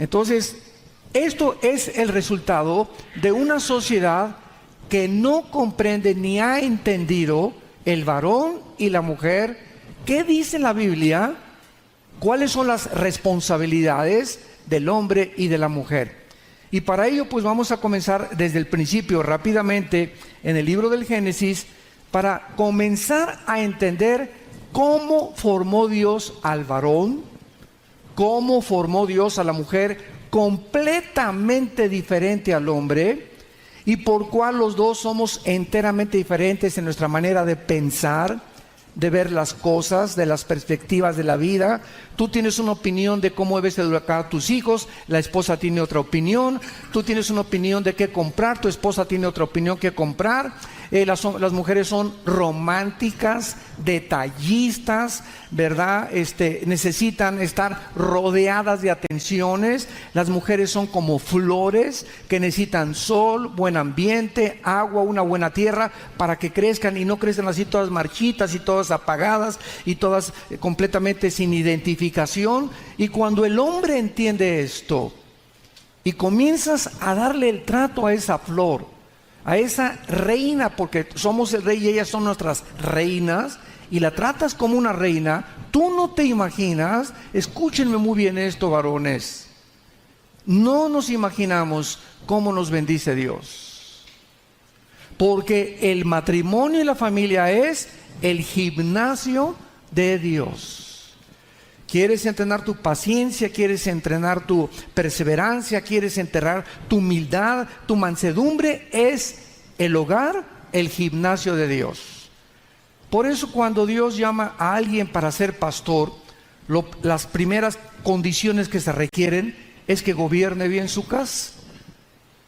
Entonces, esto es el resultado de una sociedad que no comprende ni ha entendido el varón y la mujer. ¿Qué dice la Biblia? ¿Cuáles son las responsabilidades del hombre y de la mujer? Y para ello pues vamos a comenzar desde el principio rápidamente en el libro del Génesis, para comenzar a entender cómo formó Dios al varón, cómo formó Dios a la mujer, completamente diferente al hombre, y por cuál los dos somos enteramente diferentes en nuestra manera de pensar, de ver las cosas, de las perspectivas de la vida. Tú tienes una opinión de cómo debes educar a tus hijos, la esposa tiene otra opinión. Tú tienes una opinión de qué comprar, tu esposa tiene otra opinión que comprar. Las mujeres son románticas, detallistas, ¿verdad? Necesitan estar rodeadas de atenciones. Las mujeres son como flores que necesitan sol, buen ambiente, agua, una buena tierra para que crezcan y no crezcan así todas marchitas y todas apagadas y todas completamente sin identificación. Y cuando el hombre entiende esto y comienzas a darle el trato a esa flor, a esa reina, porque somos el rey y ellas son nuestras reinas, y la tratas como una reina, tú no te imaginas, escúchenme muy bien esto, varones, no nos imaginamos cómo nos bendice Dios, porque el matrimonio y la familia es el gimnasio de Dios. ¿Quieres entrenar tu paciencia? ¿Quieres entrenar tu perseverancia? ¿Quieres entrenar tu humildad, tu mansedumbre? Es el hogar, el gimnasio de Dios. Por eso cuando Dios llama a alguien para ser pastor, las primeras condiciones que se requieren es que gobierne bien su casa.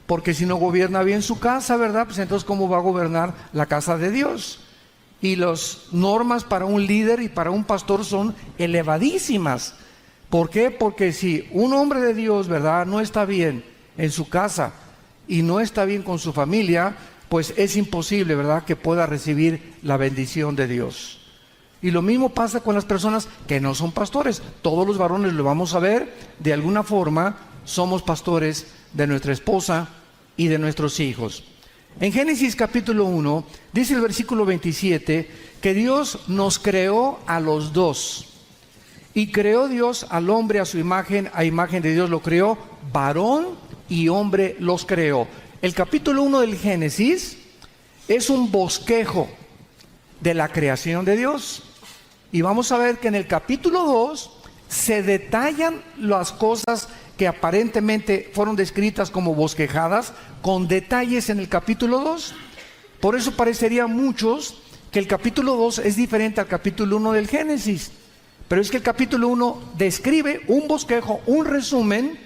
Porque si no gobierna bien su casa, ¿verdad? Pues entonces ¿cómo va a gobernar la casa de Dios? Y las normas para un líder y para un pastor son elevadísimas. ¿Por qué? Porque si un hombre de Dios, ¿verdad?, no está bien en su casa y no está bien con su familia, pues es imposible, ¿verdad?, que pueda recibir la bendición de Dios. Y lo mismo pasa con las personas que no son pastores. Todos los varones lo vamos a ver, de alguna forma somos pastores de nuestra esposa y de nuestros hijos. En Génesis capítulo 1, dice el versículo 27, que Dios nos creó a los dos. Y creó Dios al hombre a su imagen, a imagen de Dios lo creó, varón y hombre los creó. El capítulo 1 del Génesis es un bosquejo de la creación de Dios. Y vamos a ver que en el capítulo 2 se detallan las cosas que aparentemente fueron descritas como bosquejadas, con detalles en el capítulo 2. Por eso parecería a muchos que el capítulo 2 es diferente al capítulo 1 del Génesis. Pero es que el capítulo 1 describe un bosquejo, un resumen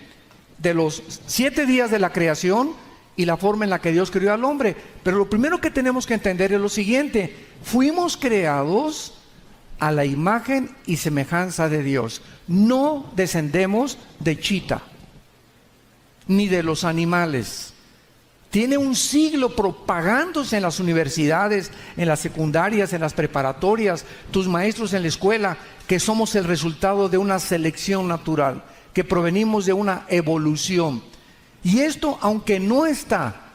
de los 7 días de la creación y la forma en la que Dios creó al hombre. Pero lo primero que tenemos que entender es lo siguiente: fuimos creados a la imagen y semejanza de Dios. No descendemos de chita, ni de los animales. Tiene un siglo propagándose en las universidades, en las secundarias, en las preparatorias, tus maestros en la escuela, que somos el resultado de una selección natural, que provenimos de una evolución. Y esto, aunque no está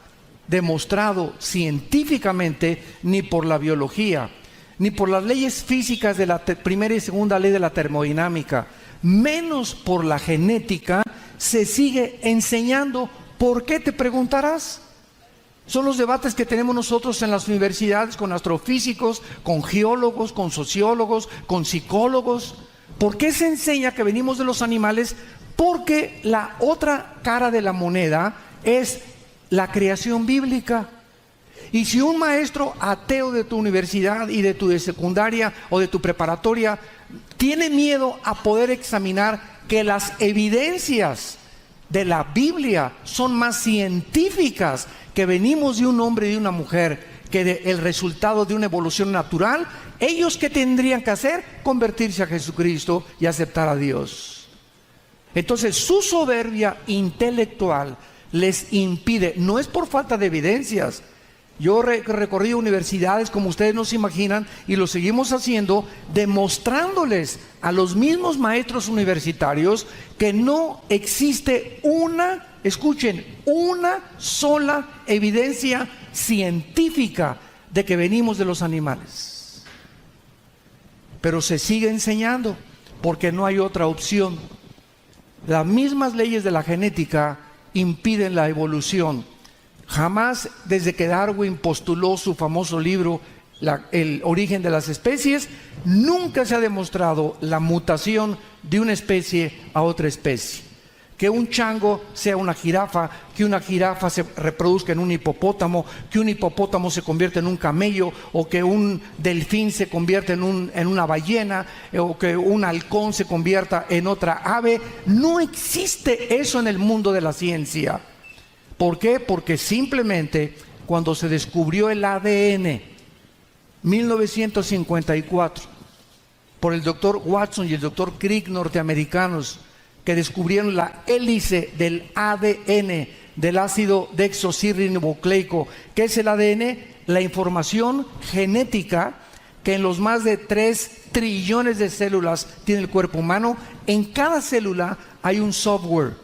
demostrado científicamente, ni por la biología, ni por las leyes físicas de la primera y segunda ley de la termodinámica, menos por la genética, se sigue enseñando. ¿Por qué?, te preguntarás. Son los debates que tenemos nosotros en las universidades con astrofísicos, con geólogos, con sociólogos, con psicólogos. ¿Por qué se enseña que venimos de los animales? Porque la otra cara de la moneda es la creación bíblica. Y si un maestro ateo de tu universidad y de tu secundaria o de tu preparatoria tiene miedo a poder examinar que las evidencias de la Biblia son más científicas, que venimos de un hombre y de una mujer, que el resultado de una evolución natural, ¿ellos qué tendrían que hacer? Convertirse a Jesucristo y aceptar a Dios. Entonces su soberbia intelectual les impide, no es por falta de evidencias, Yo recorrí universidades como ustedes no se imaginan y lo seguimos haciendo, demostrándoles a los mismos maestros universitarios que no existe escuchen, una sola evidencia científica de que venimos de los animales. Pero se sigue enseñando porque no hay otra opción. Las mismas leyes de la genética impiden la evolución. Jamás, desde que Darwin postuló su famoso libro El origen de las especies, nunca se ha demostrado la mutación de una especie a otra especie. Que un chango sea una jirafa, que una jirafa se reproduzca en un hipopótamo, que un hipopótamo se convierta en un camello, o que un delfín se convierta en una ballena, o que un halcón se convierta en otra ave. No existe eso en el mundo de la ciencia. ¿Por qué? Porque simplemente cuando se descubrió el ADN, 1954, por el doctor Watson y el doctor Crick, norteamericanos, que descubrieron la hélice del ADN, del ácido desoxirribonucleico. ¿Qué es el ADN? La información genética que en los más de 3 trillones de células tiene el cuerpo humano. En cada célula hay un software.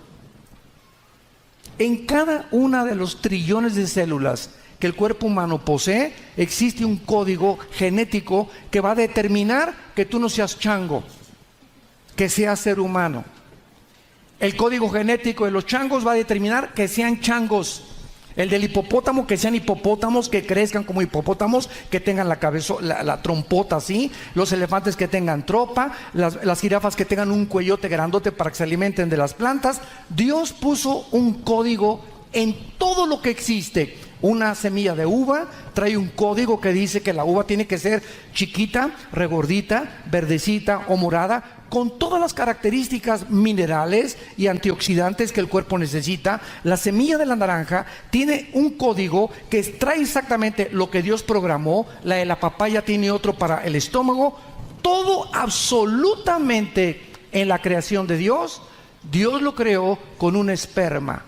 En cada una de los trillones de células que el cuerpo humano posee, existe un código genético que va a determinar que tú no seas chango, que seas ser humano. El código genético de los changos va a determinar que sean changos. El del hipopótamo, que sean hipopótamos, que crezcan como hipopótamos, que tengan la cabeza, la trompota así. Los elefantes que tengan tropa, las jirafas que tengan un cuellote grandote para que se alimenten de las plantas. Dios puso un código en todo lo que existe. Una semilla de uva trae un código que dice que la uva tiene que ser chiquita, regordita, verdecita o morada, con todas las características minerales y antioxidantes que el cuerpo necesita. La semilla de la naranja tiene un código que trae exactamente lo que Dios programó. La de la papaya tiene otro para el estómago. Todo absolutamente en la creación de Dios, Dios lo creó con un esperma,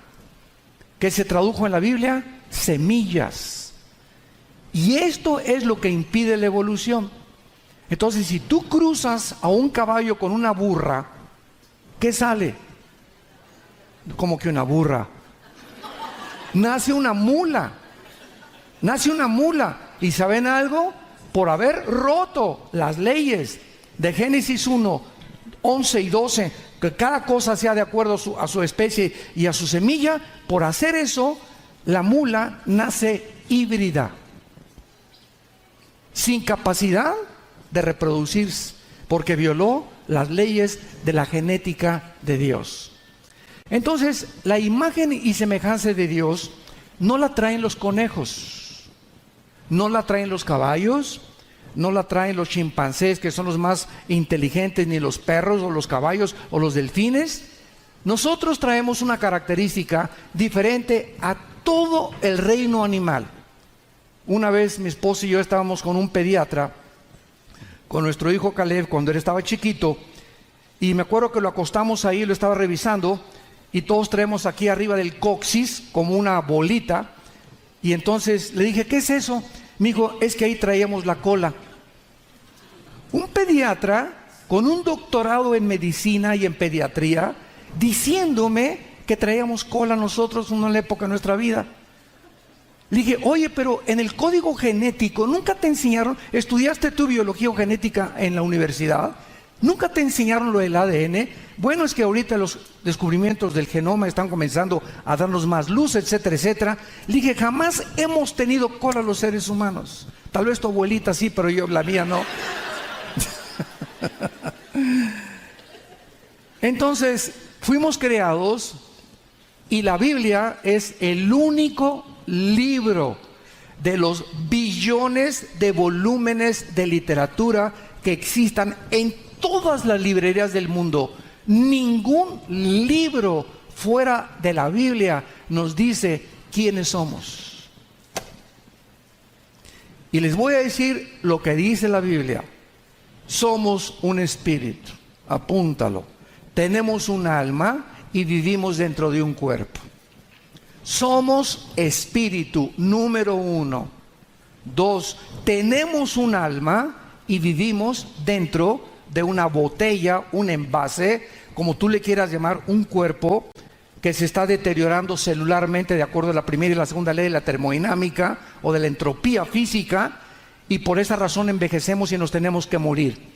que se tradujo en la Biblia semillas. Y esto es lo que impide la evolución. Entonces, si tú cruzas a un caballo con una burra, ¿qué sale? Como que una burra. Nace una mula. Nace una mula. ¿Y saben algo? Por haber roto las leyes de Génesis 1, 11 y 12, que cada cosa sea de acuerdo a su especie y a su semilla, por hacer eso, la mula nace híbrida, sin capacidad de reproducirse, porque violó las leyes de la genética de Dios. Entonces, la imagen y semejanza de Dios no la traen los conejos, no la traen los caballos, no la traen los chimpancés, que son los más inteligentes, ni los perros o los caballos o los delfines. Nosotros traemos una característica diferente a todo el reino animal. Una vez mi esposa y yo estábamos con un pediatra, con nuestro hijo Caleb, cuando él estaba chiquito, y me acuerdo que lo acostamos ahí, lo estaba revisando, y todos traemos aquí arriba del coxis como una bolita, y entonces le dije, ¿qué es eso? Me dijo, es que ahí traíamos la cola. Un pediatra con un doctorado en medicina y en pediatría, diciéndome que traíamos cola nosotros en una época de nuestra vida. Le dije, oye, pero en el código genético, ¿nunca te enseñaron? ¿Estudiaste tu biología o genética en la universidad? ¿Nunca te enseñaron lo del ADN? Bueno, es que ahorita los descubrimientos del genoma están comenzando a darnos más luz, etcétera, etcétera. Le dije, jamás hemos tenido cola los seres humanos. Tal vez tu abuelita sí, pero yo, la mía no. Entonces, fuimos creados y la Biblia es el único libro de los billones de volúmenes de literatura que existan en todas las librerías del mundo. Ningún libro fuera de la Biblia nos dice quiénes somos. Y les voy a decir lo que dice la Biblia. Somos un espíritu, apúntalo. Tenemos un alma y vivimos dentro de un cuerpo. Somos espíritu, número 1. 2, tenemos un alma y vivimos dentro de una botella, un envase, como tú le quieras llamar, un cuerpo que se está deteriorando celularmente de acuerdo a la primera y la segunda ley de la termodinámica o de la entropía física, y por esa razón envejecemos y nos tenemos que morir.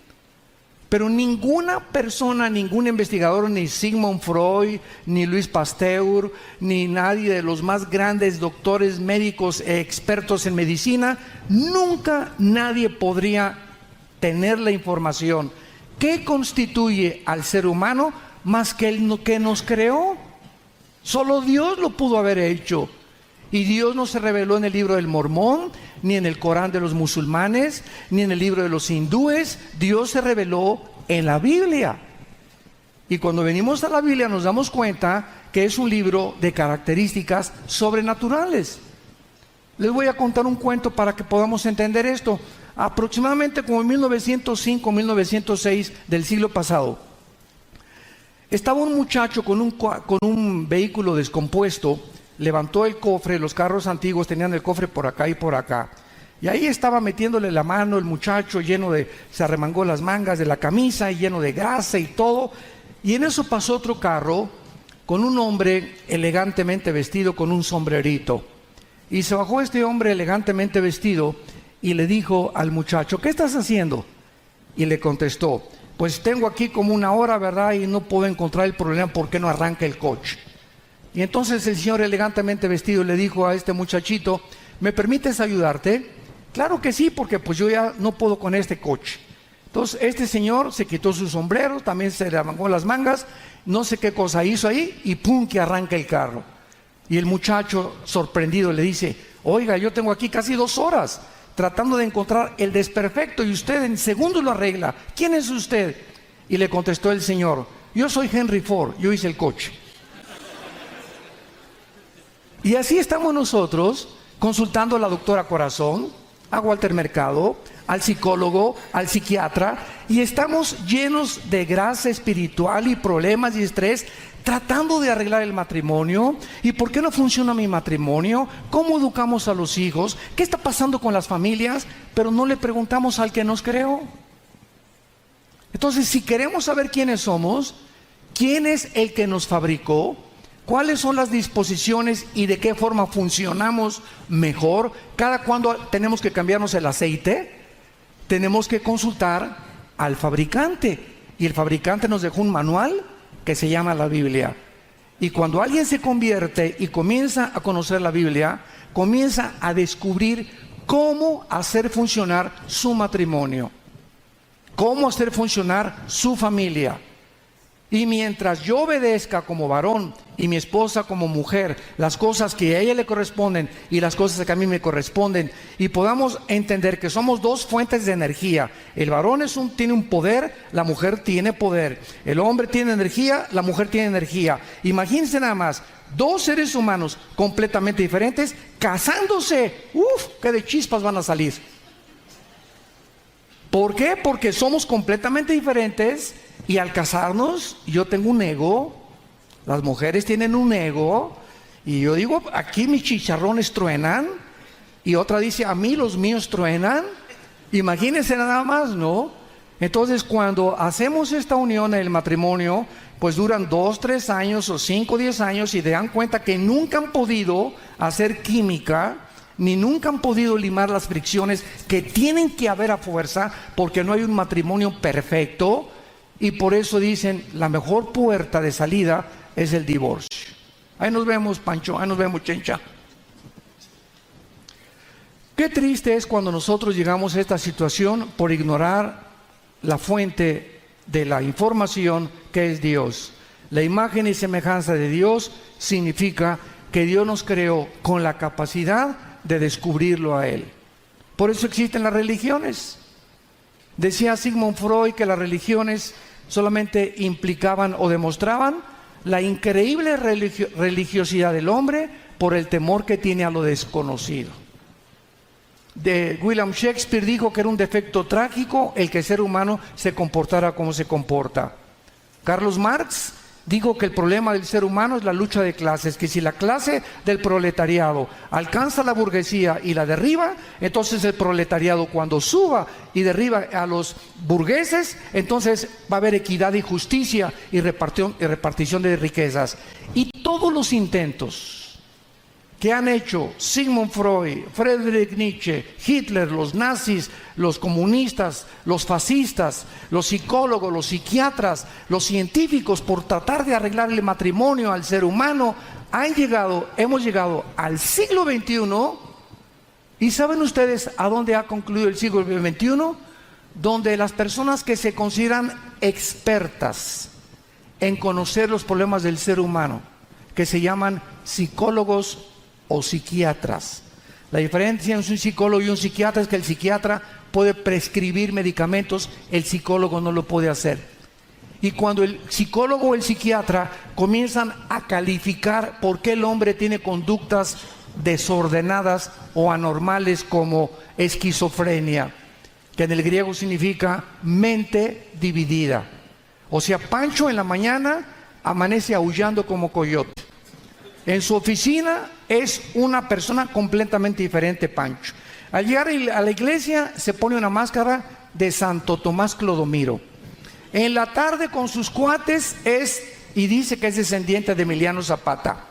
Pero ninguna persona, ningún investigador, ni Sigmund Freud, ni Luis Pasteur, ni nadie de los más grandes doctores médicos e expertos en medicina, nunca nadie podría tener la información que constituye al ser humano más que el que nos creó. Solo Dios lo pudo haber hecho. Y Dios no se reveló en el libro del Mormón, ni en el Corán de los musulmanes, ni en el libro de los hindúes. Dios se reveló en la Biblia. Y cuando venimos a la Biblia nos damos cuenta que es un libro de características sobrenaturales. Les voy a contar un cuento para que podamos entender esto. Aproximadamente como en 1905, 1906 del siglo pasado, estaba un muchacho con un vehículo descompuesto. Levantó el cofre, los carros antiguos tenían el cofre por acá y por acá. Y ahí estaba metiéndole la mano el muchacho, se arremangó las mangas de la camisa, lleno de grasa y todo. Y en eso pasó otro carro con un hombre elegantemente vestido con un sombrerito. Y se bajó este hombre elegantemente vestido y le dijo al muchacho, ¿qué estás haciendo? Y le contestó, pues tengo aquí como una hora, ¿verdad? Y no puedo encontrar el problema, ¿por qué no arranca el coche? Y entonces el señor elegantemente vestido le dijo a este muchachito, ¿me permites ayudarte? Claro que sí, porque pues yo ya no puedo con este coche. Entonces este señor se quitó su sombrero, también se le arrancó las mangas, no sé qué cosa hizo ahí, y ¡pum!, que arranca el carro. Y el muchacho sorprendido le dice, oiga, yo tengo aquí casi 2 horas tratando de encontrar el desperfecto y usted en segundos lo arregla. ¿Quién es usted? Y le contestó el señor, yo soy Henry Ford, yo hice el coche. Y así estamos nosotros consultando a la doctora Corazón, a Walter Mercado, al psicólogo, al psiquiatra, y estamos llenos de grasa espiritual y problemas y estrés, tratando de arreglar el matrimonio. ¿Y por qué no funciona mi matrimonio? ¿Cómo educamos a los hijos? ¿Qué está pasando con las familias? Pero no le preguntamos al que nos creó. Entonces, si queremos saber quiénes somos, quién es el que nos fabricó, cuáles son las disposiciones y de qué forma funcionamos mejor, cada cuando tenemos que cambiarnos el aceite, tenemos que consultar al fabricante. Y el fabricante nos dejó un manual que se llama la Biblia. Y cuando alguien se convierte y comienza a conocer la Biblia, comienza a descubrir cómo hacer funcionar su matrimonio, cómo hacer funcionar su familia. Y mientras yo obedezca como varón y mi esposa como mujer las cosas que a ella le corresponden y las cosas que a mí me corresponden, y podamos entender que somos 2 fuentes de energía. El varón tiene un poder, la mujer tiene poder. El hombre tiene energía, la mujer tiene energía. Imagínense nada más, 2 seres humanos completamente diferentes casándose. ¡Uf! ¡Qué de chispas van a salir! ¿Por qué? Porque somos completamente diferentes. Y al casarnos, yo tengo un ego, las mujeres tienen un ego, y yo digo, aquí mis chicharrones truenan, y otra dice, a mí los míos truenan. Imagínense nada más, ¿no? Entonces, cuando hacemos esta unión en el matrimonio, pues duran 2, 3 años, o 5, 10 años, y se dan cuenta que nunca han podido hacer química, ni nunca han podido limar las fricciones que tienen que haber a fuerza, porque no hay un matrimonio perfecto. Y por eso dicen, la mejor puerta de salida es el divorcio. Ahí nos vemos, Pancho, ahí nos vemos, Chencha. Qué triste es cuando nosotros llegamos a esta situación por ignorar la fuente de la información, que es Dios. La imagen y semejanza de Dios significa que Dios nos creó con la capacidad de descubrirlo a Él. Por eso existen las religiones. Decía Sigmund Freud que las religiones solamente implicaban o demostraban la increíble religiosidad del hombre por el temor que tiene a lo desconocido. William Shakespeare dijo que era un defecto trágico el que el ser humano se comportara como se comporta. Carlos Marx digo que el problema del ser humano es la lucha de clases, que si la clase del proletariado alcanza la burguesía y la derriba, entonces el proletariado cuando suba y derriba a los burgueses, entonces va a haber equidad y justicia y repartición de riquezas. Y todos los intentos que han hecho Sigmund Freud, Friedrich Nietzsche, Hitler, los nazis, los comunistas, los fascistas, los psicólogos, los psiquiatras, los científicos, por tratar de arreglar el matrimonio al ser humano, hemos llegado al siglo XXI. ¿Y saben ustedes a dónde ha concluido el siglo XXI? Donde las personas que se consideran expertas en conocer los problemas del ser humano, que se llaman psicólogos o psiquiatras. La diferencia entre un psicólogo y un psiquiatra es que el psiquiatra puede prescribir medicamentos, el psicólogo no lo puede hacer. Y cuando el psicólogo o el psiquiatra comienzan a calificar por qué el hombre tiene conductas desordenadas o anormales como esquizofrenia, que en el griego significa mente dividida. O sea, Pancho en la mañana amanece aullando como coyote. En su oficina es una persona completamente diferente, Pancho. Al llegar a la iglesia se pone una máscara de Santo Tomás Clodomiro. En la tarde con sus cuates y dice que es descendiente de Emiliano Zapata.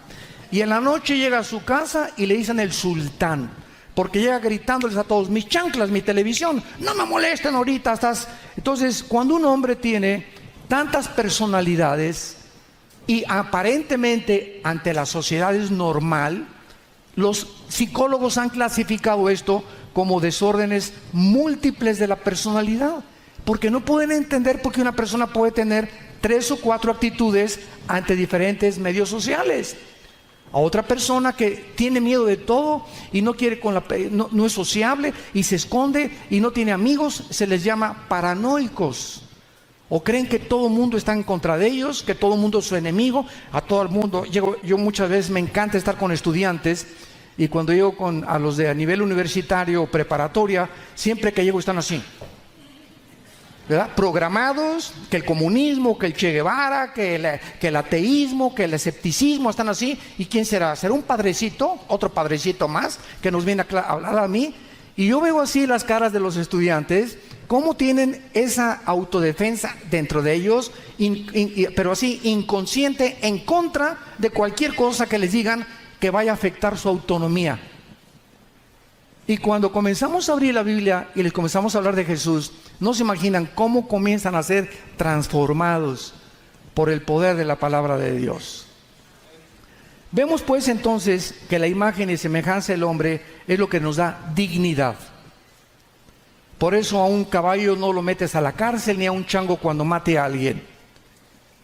Y en la noche llega a su casa y le dicen el sultán, porque llega gritándoles a todos: mis chanclas, mi televisión, no me molesten ahorita, estás... Entonces, cuando un hombre tiene tantas personalidades y aparentemente ante la sociedad es normal, los psicólogos han clasificado esto como desórdenes múltiples de la personalidad, porque no pueden entender por qué una persona puede tener 3 o 4 actitudes ante diferentes medios sociales. A otra persona que tiene miedo de todo y no quiere no es sociable y se esconde y no tiene amigos, se les llama paranoicos. O creen que todo el mundo está en contra de ellos, que todo el mundo es su enemigo. A todo el mundo, yo muchas veces me encanta estar con estudiantes, y cuando llego a los de a nivel universitario o preparatoria, siempre que llego están así, ¿verdad? Programados, que el comunismo, que el Che Guevara, que el ateísmo, que el escepticismo, están así. ¿Y quién será? ¿Será un padrecito, otro padrecito más, que nos viene a hablar a mí? Y yo veo así las caras de los estudiantes, cómo tienen esa autodefensa dentro de ellos, pero así inconsciente, en contra de cualquier cosa que les digan que vaya a afectar su autonomía. Y cuando comenzamos a abrir la Biblia y les comenzamos a hablar de Jesús, no se imaginan cómo comienzan a ser transformados por el poder de la palabra de Dios. Vemos pues entonces que la imagen y semejanza del hombre es lo que nos da dignidad. Por eso a un caballo no lo metes a la cárcel, ni a un chango cuando mate a alguien.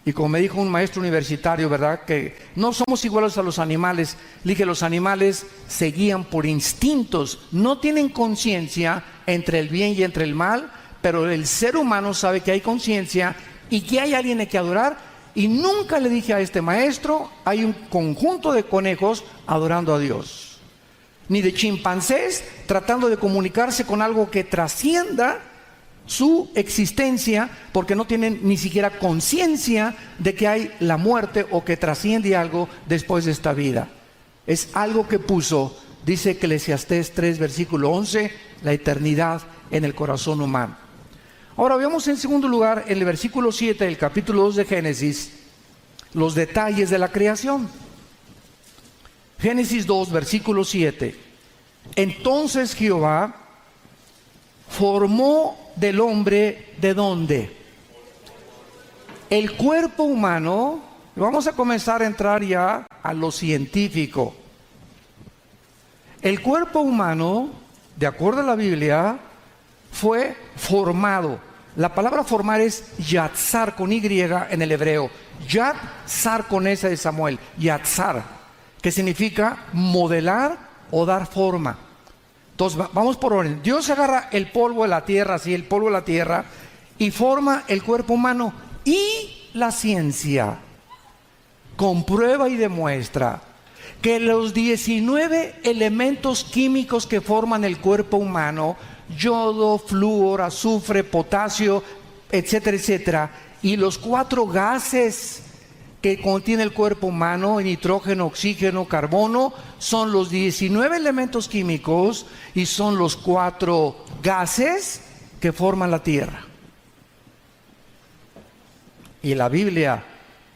Y como me dijo un maestro universitario, ¿verdad?, que no somos iguales a los animales. Le dije: los animales se guían por instintos, no tienen conciencia entre el bien y entre el mal, pero el ser humano sabe que hay conciencia y que hay alguien a que adorar. Y nunca le dije a este maestro: hay un conjunto de conejos adorando a Dios, ni de chimpancés tratando de comunicarse con algo que trascienda su existencia, porque no tienen ni siquiera conciencia de que hay la muerte o que trasciende algo después de esta vida. Es algo que puso, dice Eclesiastés 3, versículo 11, la eternidad en el corazón humano. Ahora veamos en segundo lugar, en el versículo 7 del capítulo 2 de Génesis, los detalles de la creación. Génesis 2, versículo 7. Entonces Jehová formó del hombre, ¿de dónde? El cuerpo humano. Vamos a comenzar a entrar ya a lo científico. El cuerpo humano, de acuerdo a la Biblia, fue formado. La palabra formar es yatzar, con Y en el hebreo. Yatzar con S de Samuel, yatzar, que significa modelar o dar forma. Entonces vamos por orden. Dios agarra el polvo de la tierra, así, el polvo de la tierra, y forma el cuerpo humano. Y la ciencia comprueba y demuestra que los 19 elementos químicos que forman el cuerpo humano, yodo, flúor, azufre, potasio, etcétera, etcétera, y los 4 gases que contiene el cuerpo humano: nitrógeno, oxígeno, carbono. Son los 19 elementos químicos y son los 4 gases que forman la Tierra. Y la Biblia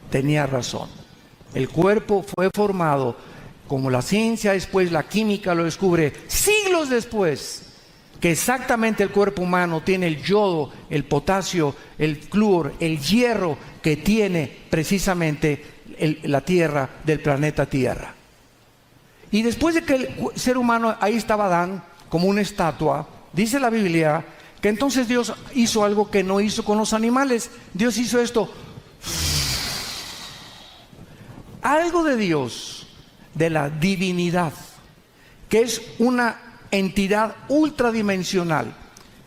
tenía razón. El cuerpo fue formado, como la ciencia después, la química lo descubre siglos después, que exactamente el cuerpo humano tiene el yodo, el potasio, el flúor, el hierro que tiene precisamente la Tierra, del planeta Tierra. Y después de que el ser humano, ahí estaba Adán como una estatua, dice la Biblia que entonces Dios hizo algo que no hizo con los animales. Dios hizo esto. Algo de Dios, de la divinidad, que es una entidad ultradimensional,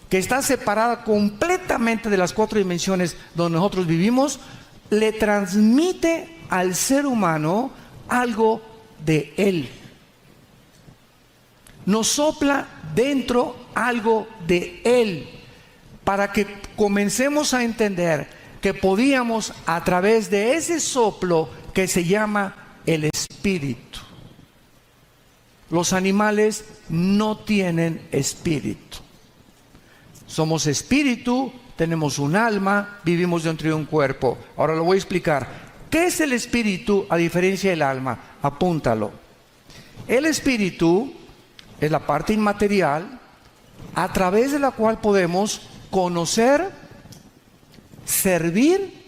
que está separada completamente de las 4 dimensiones donde nosotros vivimos, le transmite al ser humano algo de él. Nos sopla dentro algo de él, para que comencemos a entender que podíamos, a través de ese soplo que se llama el espíritu. Los animales no tienen espíritu. Somos espíritu, tenemos un alma, vivimos dentro de un cuerpo. Ahora lo voy a explicar. ¿Qué es el espíritu a diferencia del alma? Apúntalo. El espíritu es la parte inmaterial a través de la cual podemos conocer, servir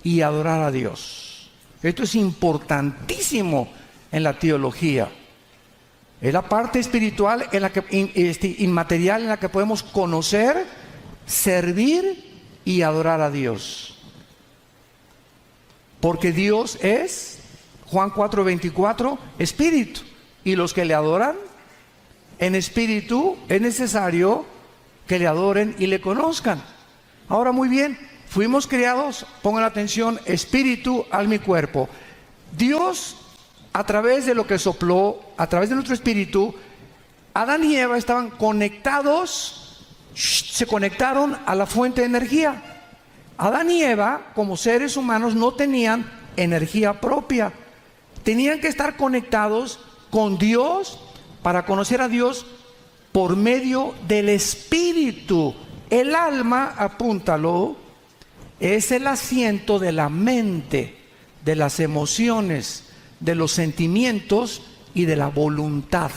y adorar a Dios. Esto es importantísimo en la teología. Es la parte espiritual en la que, inmaterial, en la que podemos conocer, servir y adorar a Dios. Porque Dios es, Juan 4:24, espíritu. Y los que le adoran en espíritu, es necesario que le adoren y le conozcan. Ahora, muy bien, fuimos creados, pongan atención, espíritu, alma y cuerpo. Dios, a través de lo que sopló, a través de nuestro espíritu, Adán y Eva estaban conectados, se conectaron a la fuente de energía. Adán y Eva, como seres humanos, no tenían energía propia. Tenían que estar conectados con Dios para conocer a Dios por medio del espíritu. El alma, apúntalo, es el asiento de la mente, de las emociones, de los sentimientos y de la voluntad.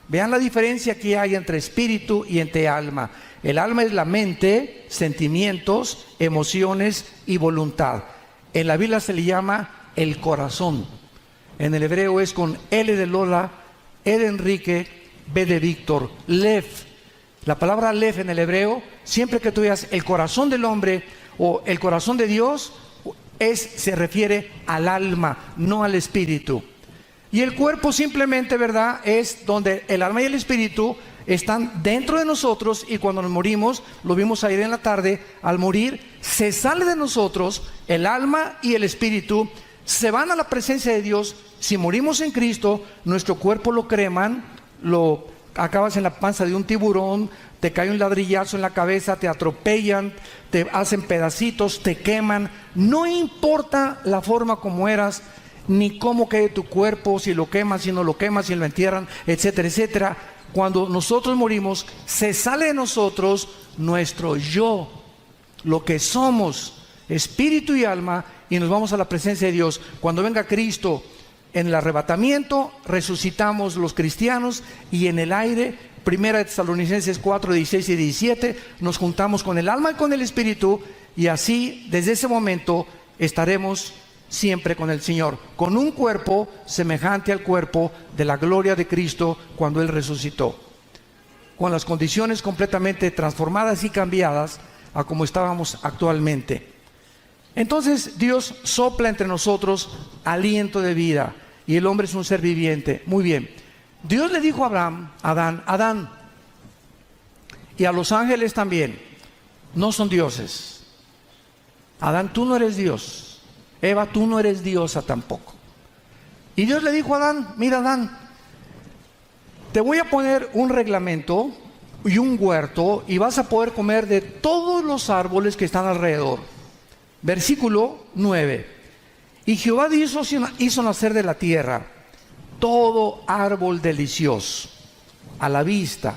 Vean la diferencia que hay entre espíritu y entre alma. El alma es la mente, sentimientos, emociones y voluntad. En la Biblia se le llama el corazón. En el hebreo es con L de Lola, E de Enrique, B de Víctor, Lev. La palabra Lev en el hebreo, siempre que tú veas el corazón del hombre o el corazón de Dios, se refiere al alma, no al espíritu. Y el cuerpo simplemente, ¿verdad?, es donde el alma y el espíritu están dentro de nosotros, y cuando nos morimos, lo vimos ayer en la tarde, al morir se sale de nosotros el alma y el espíritu, se van a la presencia de Dios. Si morimos en Cristo, nuestro cuerpo lo creman, lo acabas en la panza de un tiburón, te cae un ladrillazo en la cabeza, te atropellan, te hacen pedacitos, te queman. No importa la forma como eras, ni cómo quede tu cuerpo, si lo queman, si no lo queman, si lo entierran, etcétera, etcétera. Cuando nosotros morimos, se sale de nosotros nuestro yo, lo que somos, espíritu y alma, y nos vamos a la presencia de Dios. Cuando venga Cristo en el arrebatamiento, resucitamos los cristianos, y en el aire, 1 Tesalonicenses 4, 16 y 17, nos juntamos con el alma y con el espíritu, y así desde ese momento estaremos siempre con el Señor, con un cuerpo semejante al cuerpo de la gloria de Cristo cuando Él resucitó, con las condiciones completamente transformadas y cambiadas a como estábamos actualmente. Entonces Dios sopla entre nosotros aliento de vida, y el hombre es un ser viviente. Muy bien, Dios le dijo a Adán, y a los ángeles también: no son dioses. Adán, tú no eres Dios. Eva, tú no eres diosa tampoco. Y Dios le dijo a Adán: mira, Adán, te voy a poner un reglamento y un huerto, y vas a poder comer de todos los árboles que están alrededor. Versículo 9. Y Jehová Dios hizo nacer de la tierra todo árbol delicioso a la vista.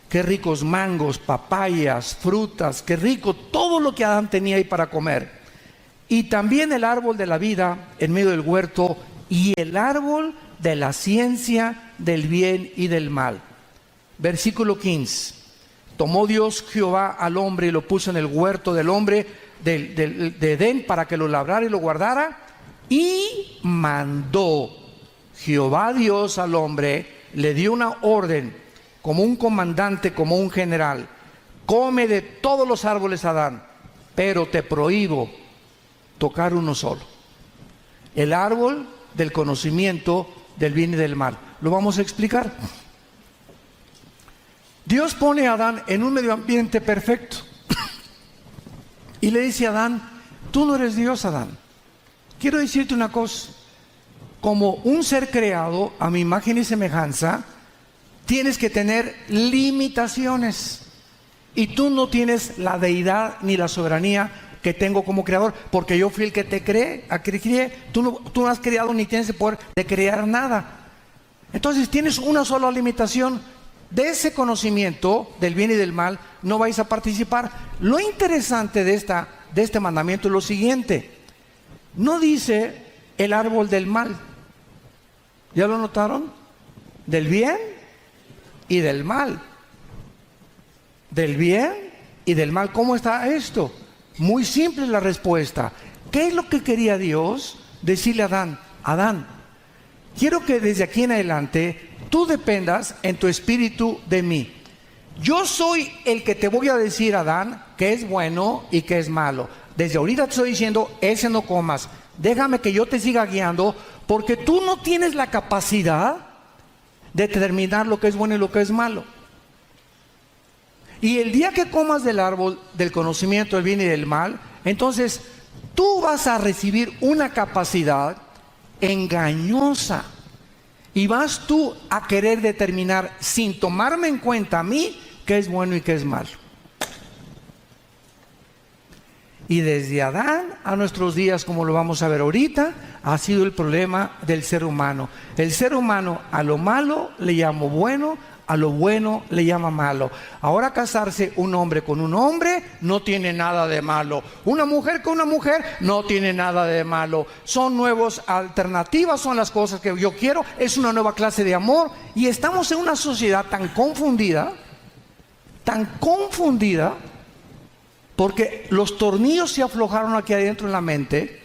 Qué ricos mangos, papayas, frutas, qué rico todo lo que Adán tenía ahí para comer. Y también el árbol de la vida en medio del huerto y el árbol de la ciencia del bien y del mal. Versículo 15. Tomó Dios Jehová al hombre y lo puso en el huerto del hombre de Edén para que lo labrara y lo guardara. Y mandó Jehová Dios al hombre, le dio una orden como un comandante, como un general: come de todos los árboles, Adán, pero te prohíbo tocar uno solo, el árbol del conocimiento del bien y del mal. Lo vamos a explicar. Dios pone a Adán en un medio ambiente perfecto y le dice a Adán: tú no eres Dios, Adán. Quiero decirte una cosa: como un ser creado a mi imagen y semejanza, tienes que tener limitaciones, y tú no tienes la deidad ni la soberanía que tengo como creador, porque yo fui el que te creé. Tú no has creado ni tienes el poder de crear nada. Entonces tienes una sola limitación: de ese conocimiento del bien y del mal no vais a participar. Lo interesante de este mandamiento es lo siguiente: no dice el árbol del mal. ¿Ya lo notaron? Del bien y del mal. Del bien y del mal. ¿Cómo está esto? Muy simple la respuesta. ¿Qué es lo que quería Dios decirle a Adán? Adán, quiero que desde aquí en adelante tú dependas en tu espíritu de mí. Yo soy el que te voy a decir, Adán, que es bueno y que es malo. Desde ahorita te estoy diciendo: ese no comas. Déjame que yo te siga guiando, porque tú no tienes la capacidad de determinar lo que es bueno y lo que es malo. Y el día que comas del árbol del conocimiento del bien y del mal, entonces tú vas a recibir una capacidad engañosa y vas tú a querer determinar, sin tomarme en cuenta a mí, qué es bueno y qué es malo. Y desde Adán a nuestros días, como lo vamos a ver ahorita, ha sido el problema del ser humano. El ser humano a lo malo le llama bueno, a lo bueno le llama malo. Ahora casarse un hombre con un hombre no tiene nada de malo. Una mujer con una mujer no tiene nada de malo. Son nuevas alternativas, son las cosas que yo quiero. Es una nueva clase de amor. Y estamos en una sociedad tan confundida, porque los tornillos se aflojaron aquí adentro en la mente.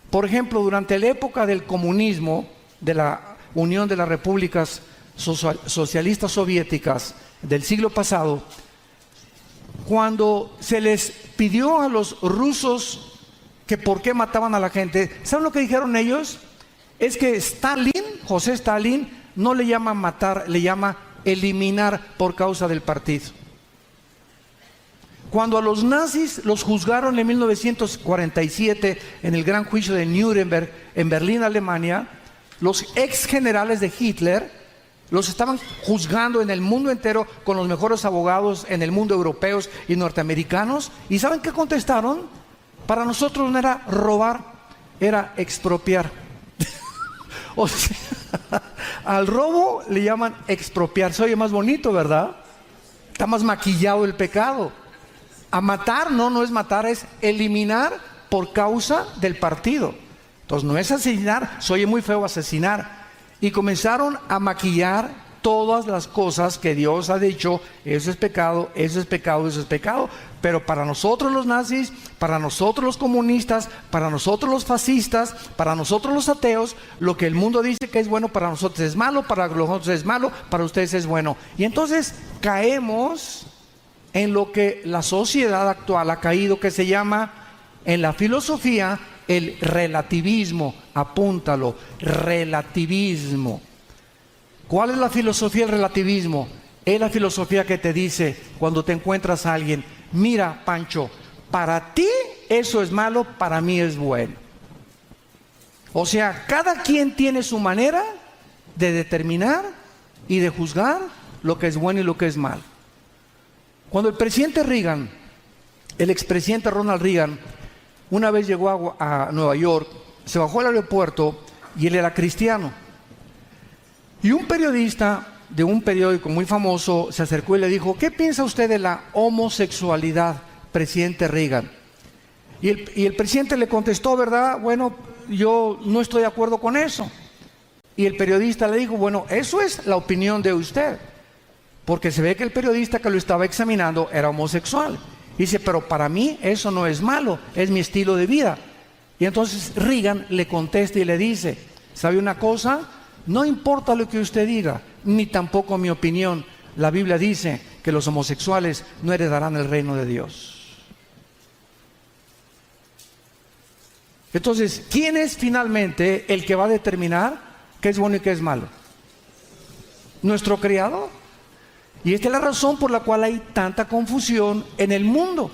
Por ejemplo, durante la época del comunismo, de la Unión de las Repúblicas Socialistas Soviéticas del siglo pasado, cuando se les pidió a los rusos que por qué mataban a la gente, ¿saben lo que dijeron ellos? Es que José Stalin, no le llama matar, le llama eliminar por causa del partido. Cuando a los nazis los juzgaron en 1947 en el gran juicio de Nuremberg en Berlín, Alemania, los ex generales de Hitler los estaban juzgando en el mundo entero con los mejores abogados en el mundo, europeos y norteamericanos. ¿Y saben qué contestaron? Para nosotros no era robar, era expropiar. O sea, al robo le llaman expropiar. Se oye más bonito, ¿verdad? Está más maquillado el pecado. A matar, no es matar, es eliminar por causa del partido. Entonces no es asesinar, se oye muy feo asesinar. Y comenzaron a maquillar todas las cosas que Dios ha dicho: eso es pecado, eso es pecado, eso es pecado. Pero para nosotros los nazis, para nosotros los comunistas, para nosotros los fascistas, para nosotros los ateos, lo que el mundo dice que es bueno para nosotros es malo, para nosotros es malo, para ustedes es bueno. Y entonces caemos en lo que la sociedad actual ha caído, que se llama en la filosofía el relativismo. Apúntalo: relativismo. ¿Cuál es la filosofía del relativismo? Es la filosofía que te dice, cuando te encuentras a alguien: mira, Pancho, para ti eso es malo, para mí es bueno. O sea, cada quien tiene su manera de determinar y de juzgar lo que es bueno y lo que es malo. Cuando el presidente Reagan, el expresidente Ronald Reagan, una vez llegó a Nueva York se bajó al aeropuerto y él era cristiano. Y un periodista de un periódico muy famoso se acercó y le dijo: ¿qué piensa usted de la homosexualidad, presidente Reagan? Y el presidente le contestó, ¿verdad? Bueno, yo no estoy de acuerdo con eso. Y el periodista le dijo: bueno, eso es la opinión de usted, porque se ve que el periodista que lo estaba examinando era homosexual. Dice: pero para mí eso no es malo, es mi estilo de vida. Y entonces Reagan le contesta y le dice: ¿sabe una cosa? No importa lo que usted diga, ni tampoco mi opinión. La Biblia dice que los homosexuales no heredarán el reino de Dios. Entonces, ¿quién es finalmente el que va a determinar qué es bueno y qué es malo? Nuestro Creador. Y esta es la razón por la cual hay tanta confusión en el mundo.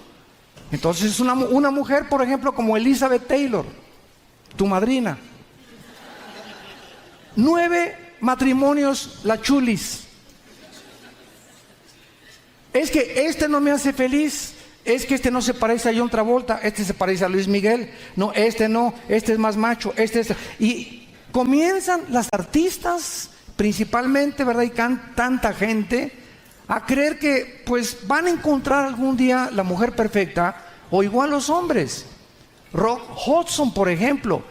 Entonces, una mujer, por ejemplo, como Elizabeth Taylor, tu madrina, 9 matrimonios la chulis. Es que este no me hace feliz, es que este no se parece a John Travolta, este se parece a Luis Miguel, no, este es más macho, y comienzan las artistas principalmente, ¿verdad? Y tanta gente a creer que pues van a encontrar algún día la mujer perfecta, o igual los hombres. Rock Hudson, por ejemplo,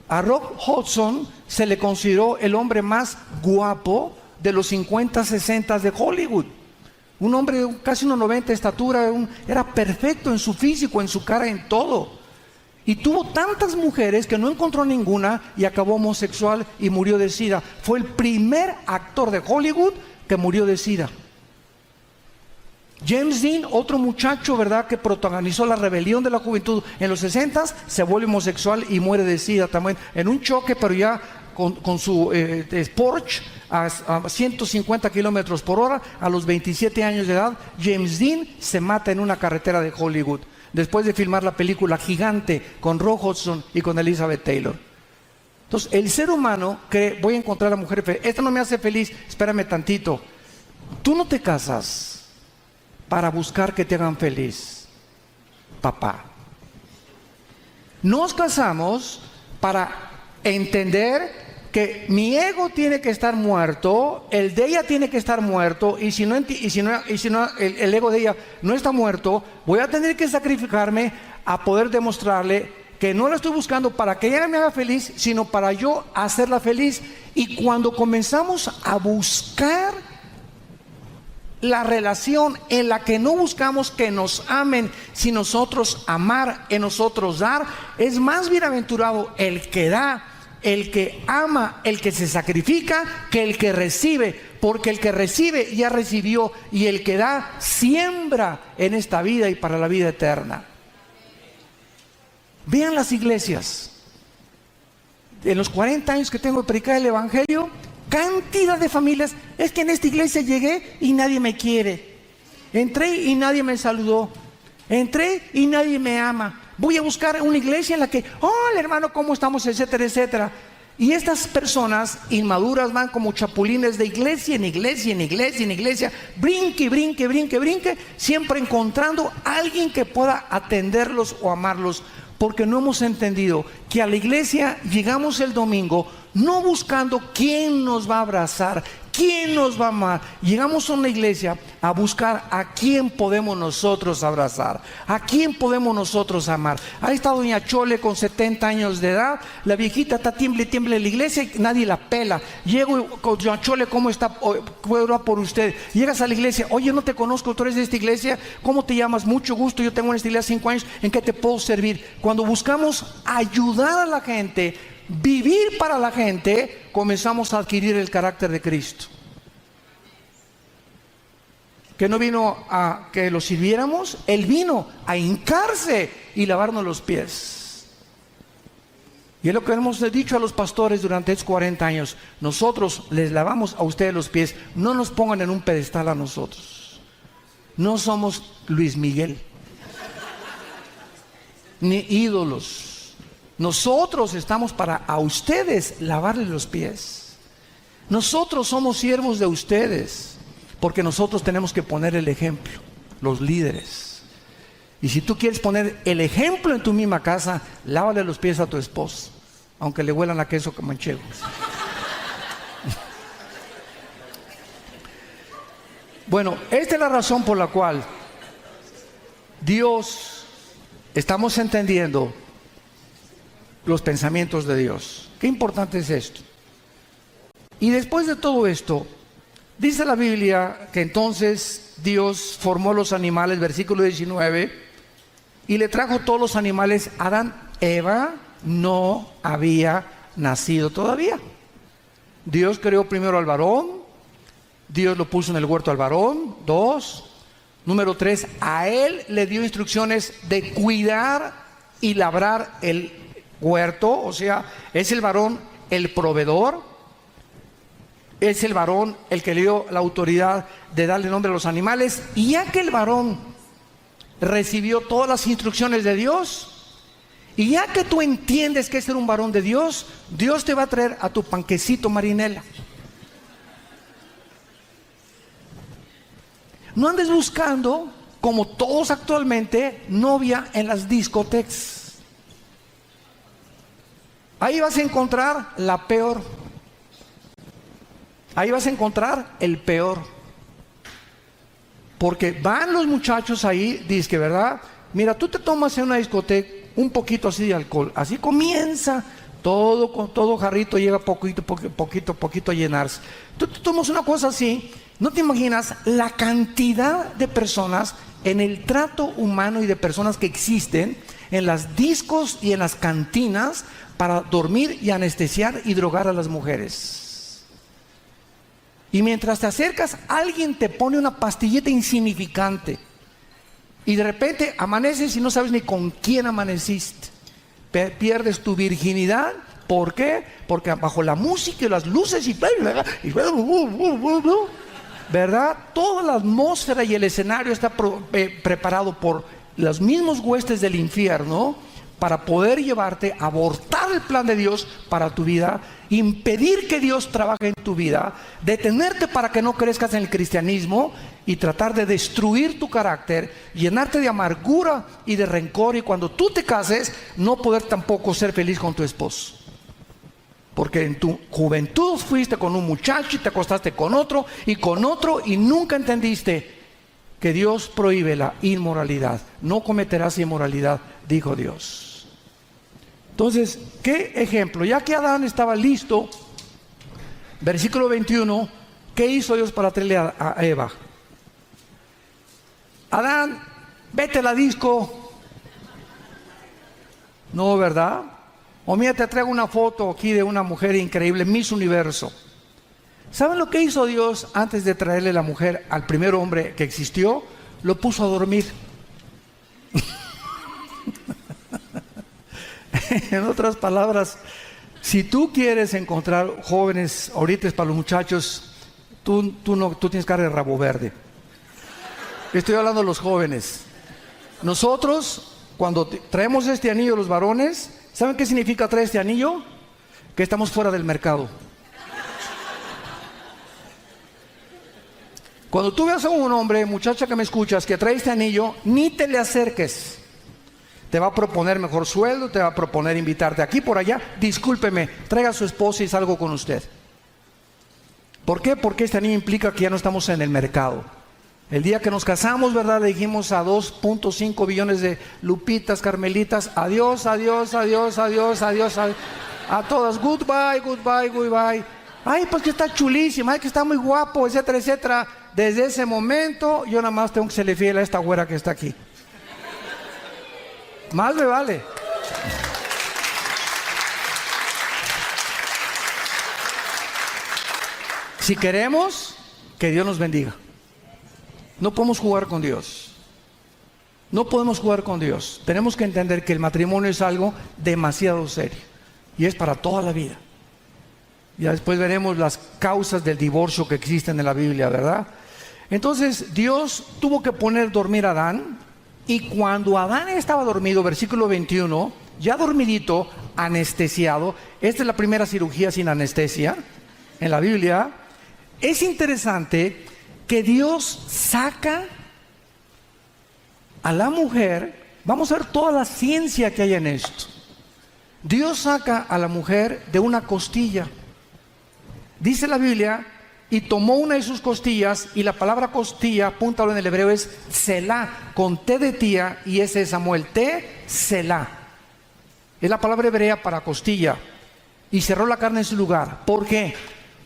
a Rock Hudson se le consideró el hombre más guapo de los 50, 60 de Hollywood. Un hombre de casi 1,90 de estatura, era perfecto en su físico, en su cara, en todo. Y tuvo tantas mujeres que no encontró ninguna y acabó homosexual y murió de SIDA. Fue el primer actor de Hollywood que murió de SIDA. James Dean, otro muchacho, ¿verdad?, que protagonizó la rebelión de la juventud en los 60s, se vuelve homosexual y muere de SIDA también, en un choque, pero ya con su Porsche a 150 kilómetros por hora, a los 27 años de edad. James Dean se mata en una carretera de Hollywood, después de filmar la película Gigante con Rock Hudson y con Elizabeth Taylor. Entonces, el ser humano cree: voy a encontrar a la mujer feliz, esta no me hace feliz, espérame tantito. Tú no te casas para buscar que te hagan feliz, papá. Nos casamos para entender que mi ego tiene que estar muerto, el de ella tiene que estar muerto, y si no el ego de ella no está muerto, voy a tener que sacrificarme a poder demostrarle que no la estoy buscando para que ella me haga feliz, sino para yo hacerla feliz. Y cuando comenzamos a buscar la relación en la que no buscamos que nos amen, si nosotros amar, en nosotros dar, es más bienaventurado el que da, el que ama, el que se sacrifica, que el que recibe, porque el que recibe ya recibió, y el que da siembra en esta vida y para la vida eterna. Vean las iglesias. En los 40 años que tengo de predicar el evangelio, cantidad de familias: es que en esta iglesia llegué y nadie me quiere, entré y nadie me saludó, entré y nadie me ama, voy a buscar una iglesia en la que, hola hermano, ¿cómo estamos?, etcétera, etcétera. Y estas personas inmaduras van como chapulines de iglesia en iglesia, en iglesia, en iglesia, brinque, brinque, brinque, brinque, siempre encontrando a alguien que pueda atenderlos o amarlos, porque no hemos entendido que a la iglesia llegamos el domingo no buscando quién nos va a abrazar, quién nos va a amar. Llegamos a una iglesia a buscar a quién podemos nosotros abrazar, a quién podemos nosotros amar. Ahí está doña Chole con 70 años de edad, la viejita está tiemble en la iglesia y nadie la pela. Llego con doña Chole: ¿cómo está? ¿Puedo orar por usted? Llegas a la iglesia: oye, no te conozco, tú eres de esta iglesia, ¿cómo te llamas? Mucho gusto, yo tengo en esta iglesia 5 años, ¿en qué te puedo servir? Cuando buscamos ayudar a la gente, vivir para la gente, comenzamos a adquirir el carácter de Cristo, que no vino a que lo sirviéramos, Él vino a hincarse y lavarnos los pies. Y es lo que hemos dicho a los pastores durante estos 40 años: nosotros les lavamos a ustedes los pies, no nos pongan en un pedestal a nosotros. No somos Luis Miguel ni ídolos. Nosotros estamos para a ustedes lavarles los pies. Nosotros somos siervos de ustedes, porque nosotros tenemos que poner el ejemplo, los líderes. Y si tú quieres poner el ejemplo en tu misma casa, lávale los pies a tu esposa, aunque le huelan a queso manchego. Bueno, esta es la razón por la cual Dios, estamos entendiendo los pensamientos de Dios. Qué importante es esto. Y después de todo esto, dice la Biblia que entonces Dios formó los animales, versículo 19, y le trajo todos los animales a Adán. Eva no había nacido todavía. Dios creó primero al varón, Dios lo puso en el huerto al varón. 2, número 3, a él le dio instrucciones de cuidar y labrar el huerto, o sea, es el varón el proveedor, es el varón el que le dio la autoridad de darle nombre a los animales. Y ya que el varón recibió todas las instrucciones de Dios, y ya que tú entiendes que es ser un varón de Dios, Dios te va a traer a tu panquecito marinela. No andes buscando, como todos actualmente, novia en las discotecas. Ahí vas a encontrar la peor. Ahí vas a encontrar el peor. Porque van los muchachos ahí, dizque, ¿verdad? Mira, tú te tomas en una discoteca un poquito así de alcohol. Así comienza todo, con todo jarrito llega poquito a llenarse. Tú te tomas una cosa así, no te imaginas la cantidad de personas en el trato humano y de personas que existen en las discos y en las cantinas para dormir y anestesiar y drogar a las mujeres. Y mientras te acercas, alguien te pone una pastillita insignificante y de repente amaneces y no sabes ni con quién amaneciste. Pierdes tu virginidad. ¿Por qué? Porque bajo la música y las luces ¿verdad? Toda la atmósfera y el escenario está preparado por los mismos huestes del infierno para poder llevarte a abortar el plan de Dios para tu vida, impedir que Dios trabaje en tu vida, detenerte para que no crezcas en el cristianismo y tratar de destruir tu carácter, llenarte de amargura y de rencor, y cuando tú te cases no poder tampoco ser feliz con tu esposo. Porque en tu juventud fuiste con un muchacho y te acostaste con otro y nunca entendiste que Dios prohíbe la inmoralidad. No cometerás inmoralidad, dijo Dios. Entonces, ¿qué ejemplo? Ya que Adán estaba listo, versículo 21, ¿qué hizo Dios para traerle a Eva? Adán, vete a la disco. No, ¿verdad? O mira, te traigo una foto aquí de una mujer increíble, Miss Universo. ¿Saben lo que hizo Dios antes de traerle la mujer al primer hombre que existió? Lo puso a dormir. En otras palabras, si tú quieres encontrar jóvenes, ahorita es para los muchachos, tú tienes cara de rabo verde. Estoy hablando de los jóvenes. Nosotros, cuando traemos este anillo los varones, ¿saben qué significa traer este anillo? Que estamos fuera del mercado. Cuando tú veas a un hombre, muchacha que me escuchas, que trae este anillo, ni te le acerques. Te va a proponer mejor sueldo, te va a proponer invitarte aquí, por allá. Discúlpeme, traiga a su esposa y salgo con usted. ¿Por qué? Porque este anillo implica que ya no estamos en el mercado. El día que nos casamos, ¿verdad? Le dijimos a 2.5 billones de lupitas, carmelitas, adiós, adiós, adiós, adiós, adiós, adiós. A todas, goodbye, goodbye, goodbye. Ay, pues que está chulísima, ay, que está muy guapo, etcétera, etcétera. Desde ese momento, yo nada más tengo que serle fiel a esta güera que está aquí. Más me vale. Si queremos, que Dios nos bendiga. No podemos jugar con Dios. No podemos jugar con Dios. Tenemos que entender que el matrimonio es algo demasiado serio y es para toda la vida. Ya después veremos las causas del divorcio que existen en la Biblia, ¿verdad? Entonces Dios tuvo que poner dormir a Adán, y cuando Adán estaba dormido, versículo 21, ya dormidito, anestesiado, esta es la primera cirugía sin anestesia en la Biblia. Es interesante que Dios saca a la mujer. Vamos a ver toda la ciencia que hay en esto. Dios saca a la mujer de una costilla. Dice la Biblia, y tomó una de sus costillas, y la palabra costilla, apúntalo en el hebreo, es Selah, con T de tía, y ese es Samuel, T, Selah. Es la palabra hebrea para costilla. Y cerró la carne en su lugar. ¿Por qué?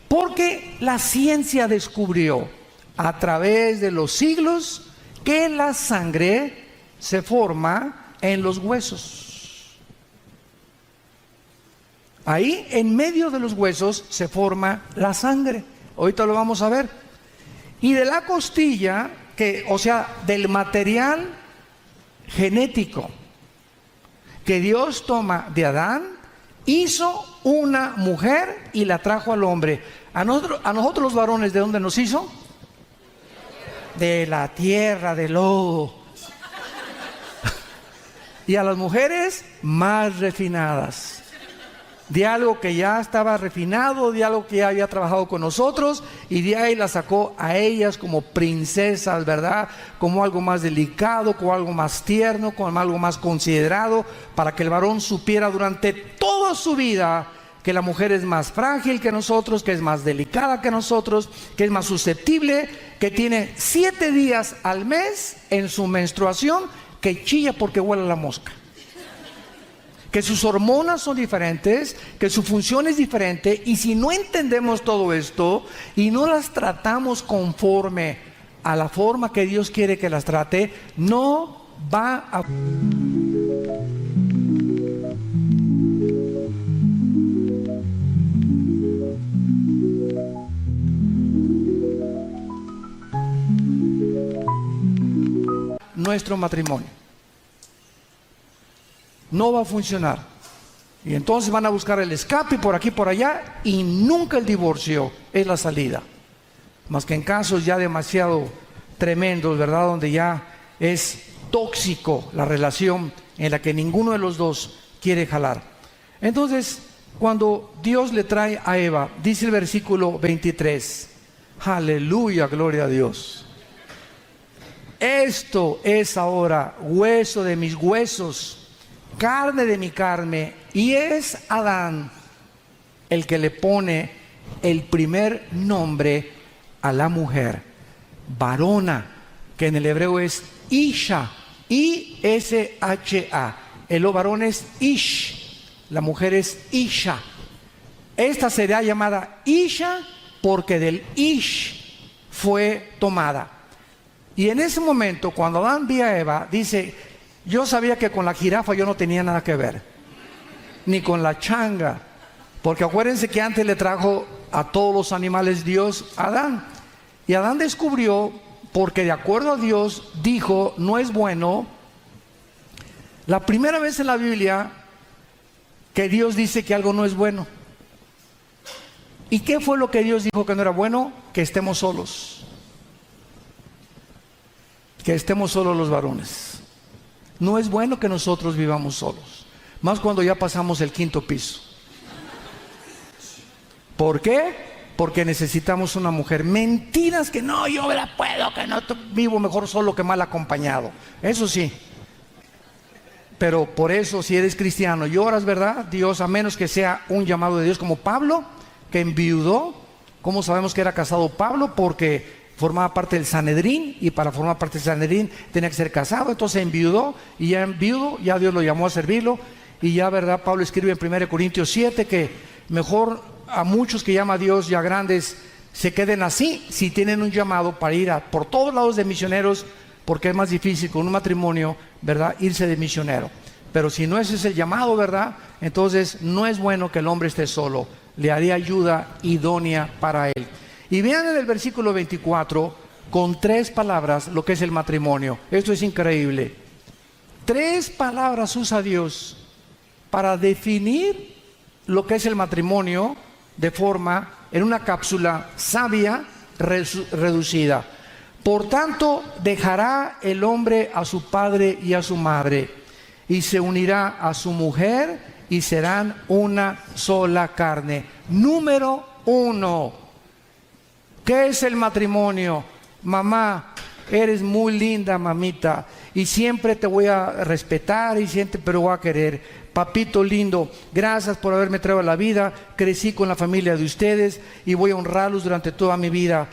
Porque la ciencia descubrió a través de los siglos que la sangre se forma en los huesos. Ahí en medio de los huesos se forma la sangre. Ahorita lo vamos a ver. Y de la costilla, o sea, del material genético que Dios toma de Adán, hizo una mujer y la trajo al hombre. A nosotros los varones, ¿de dónde nos hizo? De la tierra, del lodo. Y a las mujeres más refinadas, de algo que ya estaba refinado, de algo que ya había trabajado con nosotros, y de ahí la sacó a ellas como princesas, ¿verdad? Como algo más delicado, como algo más tierno, como algo más considerado, para que el varón supiera durante toda su vida que la mujer es más frágil que nosotros, que es más delicada que nosotros, que es más susceptible, que tiene 7 días al mes en su menstruación, que chilla porque huele a la mosca, que sus hormonas son diferentes, que su función es diferente. Y si no entendemos todo esto y no las tratamos conforme a la forma que Dios quiere que las trate, no va a... nuestro matrimonio. No va a funcionar. Y entonces van a buscar el escape por aquí por allá, y nunca el divorcio es la salida. Más que en casos ya demasiado tremendos, ¿verdad? Donde ya es tóxico la relación en la que ninguno de los dos quiere jalar. Entonces, cuando Dios le trae a Eva, dice el versículo 23, aleluya, gloria a Dios. Esto es ahora hueso de mis huesos, carne de mi carne, y es Adán el que le pone el primer nombre a la mujer, varona, que en el hebreo es Isha, I-S-H-A. El varón es Ish, la mujer es Isha. Esta será llamada Isha porque del Ish fue tomada. Y en ese momento, cuando Adán ve a Eva, dice: yo sabía que con la jirafa yo no tenía nada que ver, ni con la changa, porque acuérdense que antes le trajo a todos los animales Dios a Adán. Y Adán descubrió, porque de acuerdo a Dios dijo, no es bueno. La primera vez en la Biblia que Dios dice que algo no es bueno. ¿Y qué fue lo que Dios dijo que no era bueno? Que estemos solos. Que estemos solos los varones. No es bueno que nosotros vivamos solos, más cuando ya pasamos el 5.º piso. ¿Por qué? Porque necesitamos una mujer. Mentiras que no, yo la puedo, que no, vivo mejor solo que mal acompañado. Eso sí. Pero por eso, si eres cristiano y oras, ¿verdad? Dios, a menos que sea un llamado de Dios, como Pablo, que enviudó. ¿Cómo sabemos que era casado Pablo? Porque formaba parte del Sanedrín, y para formar parte del Sanedrín tenía que ser casado. Entonces enviudó, y ya en viudo, ya Dios lo llamó a servirlo. Y ya, ¿verdad? Pablo escribe en 1 Corintios 7 que mejor a muchos que llama a Dios ya grandes se queden así, si tienen un llamado para ir por todos lados de misioneros, porque es más difícil con un matrimonio, ¿verdad?, irse de misionero. Pero si no ese es el llamado, ¿verdad?, entonces no es bueno que el hombre esté solo. Le haría ayuda idónea para él. Y vean en el versículo 24, con 3 palabras, lo que es el matrimonio. Esto es increíble. 3 palabras usa Dios para definir lo que es el matrimonio de forma, en una cápsula sabia, reducida. Por tanto, dejará el hombre a su padre y a su madre, y se unirá a su mujer, y serán una sola carne. Número 1. ¿Qué es el matrimonio? Mamá, eres muy linda, mamita, y siempre te voy a respetar y siempre, pero voy a querer. papito lindo, gracias por haberme traído a la vida, crecí con la familia de ustedes y voy a honrarlos durante toda mi vida.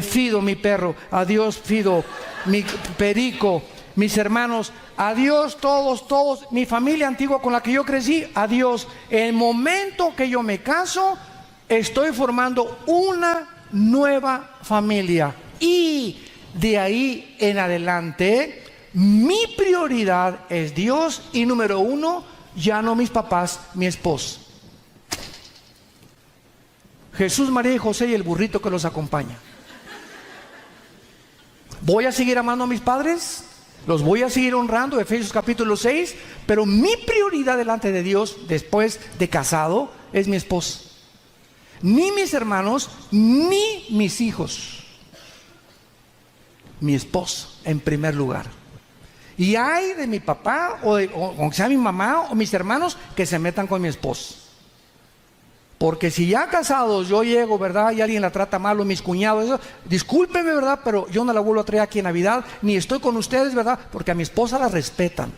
Fido, mi perro, adiós Fido, mi perico, mis hermanos, adiós todos, mi familia antigua con la que yo crecí, adiós. El momento que yo me caso, estoy formando una nueva familia y de ahí en adelante mi prioridad es Dios y número uno, ya no mis papás, mi esposo. Jesús, María y José y el burrito que los acompaña. ¿Voy a seguir amando a mis padres? Los voy a seguir honrando, Efesios capítulo 6, pero mi prioridad delante de Dios después de casado es mi esposa. Ni mis hermanos, ni mis hijos. Mi esposa en primer lugar. Y hay de mi papá, o sea mi mamá o mis hermanos, que se metan con mi esposa. Porque si ya casados yo llego, ¿verdad? Y alguien la trata mal, o mis cuñados, eso, discúlpeme, ¿verdad? Pero yo no la vuelvo a traer aquí en Navidad, ni estoy con ustedes, ¿verdad? Porque a mi esposa la respetan.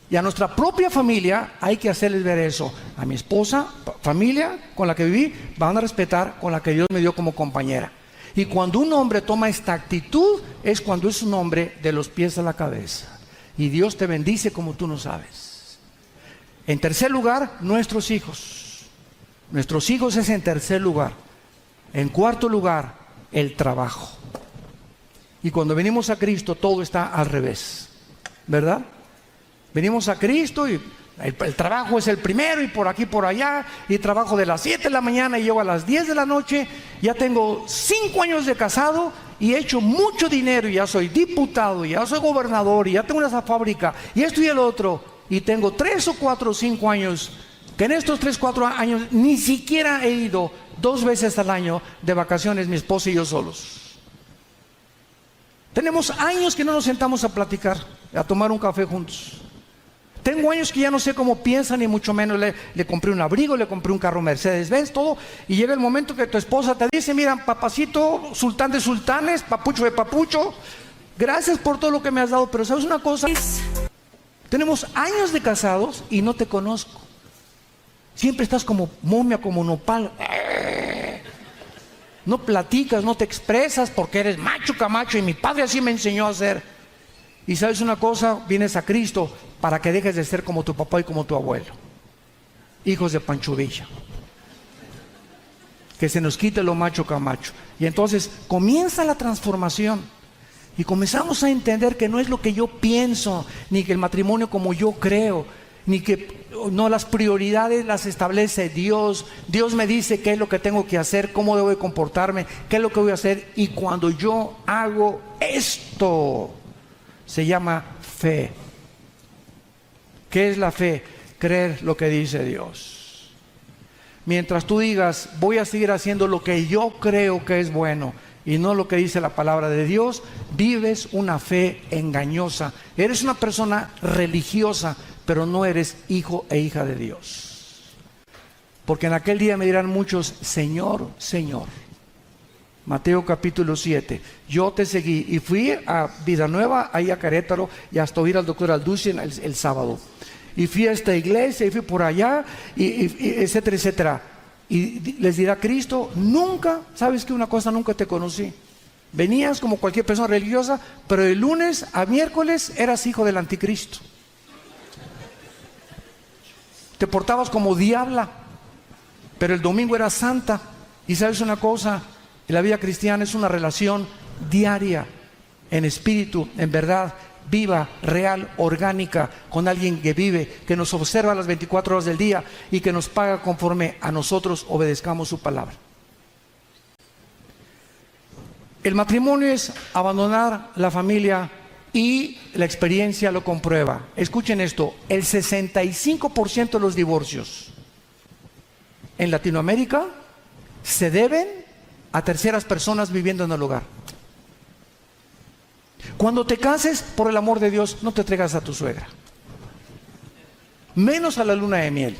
Y a nuestra propia familia hay que hacerles ver eso. A mi esposa, familia con la que viví, van a respetar con la que Dios me dio como compañera. Y cuando un hombre toma esta actitud, es cuando es un hombre de los pies a la cabeza. Y Dios te bendice como tú no sabes. En tercer lugar, nuestros hijos. Nuestros hijos es en tercer lugar. En cuarto lugar, el trabajo. Y cuando venimos a Cristo, todo está al revés, ¿verdad? Venimos a Cristo y el trabajo es el primero y por aquí, por allá, y trabajo de las 7 de la mañana y llego a las 10 de la noche. Ya tengo 5 años de casado y he hecho mucho dinero y ya soy diputado, y ya soy gobernador y ya tengo una fábrica y esto y el otro. Y tengo 3 o 4 o 5 años que en estos 3 o 4 años ni siquiera he ido 2 veces al año de vacaciones mi esposa y yo solos. Tenemos años que no nos sentamos a platicar, a tomar un café juntos. Tengo años que ya no sé cómo piensan, ni mucho menos le compré un abrigo, le compré un carro Mercedes-Benz, todo. Y llega el momento que tu esposa te dice: mira, papacito, sultán de sultanes, papucho de papucho, gracias por todo lo que me has dado, pero ¿sabes una cosa? Tenemos años de casados y no te conozco. Siempre estás como momia, como nopal. No platicas, no te expresas porque eres macho camacho y mi padre así me enseñó a hacer. Y sabes una cosa, vienes a Cristo para que dejes de ser como tu papá y como tu abuelo. Hijos de Pancho Villa. Que se nos quite lo macho camacho. Y entonces comienza la transformación. Y comenzamos a entender que no es lo que yo pienso, ni que el matrimonio como yo creo, ni que no, las prioridades las establece Dios. Dios me dice qué es lo que tengo que hacer, cómo debo de comportarme, qué es lo que voy a hacer. Y cuando yo hago esto, se llama fe. ¿Qué es la fe? Creer lo que dice Dios. Mientras tú digas, voy a seguir haciendo lo que yo creo que es bueno y no lo que dice la palabra de Dios, vives una fe engañosa. Eres una persona religiosa, pero no eres hijo e hija de Dios. Porque en aquel día me dirán muchos: Señor, Señor. Mateo capítulo 7. Yo te seguí y fui a Vida Nueva, ahí a Querétaro, y hasta oír al doctor Alducin el sábado. Y fui a esta iglesia y fui por allá, y etcétera, etcétera. Y les dirá Cristo: nunca, ¿sabes qué? Una cosa, nunca te conocí. Venías como cualquier persona religiosa, pero de lunes a miércoles eras hijo del anticristo. Te portabas como diabla, pero el domingo eras santa. Y sabes una cosa, la vida cristiana es una relación diaria, en espíritu, en verdad, viva, real, orgánica, con alguien que vive, que nos observa las 24 horas del día y que nos paga conforme a nosotros obedezcamos su palabra. El matrimonio es abandonar la familia y la experiencia lo comprueba. Escuchen esto: el 65% de los divorcios en Latinoamérica se deben a terceras personas viviendo en el hogar. Cuando te cases, por el amor de Dios, no te traigas a tu suegra, menos a la luna de miel,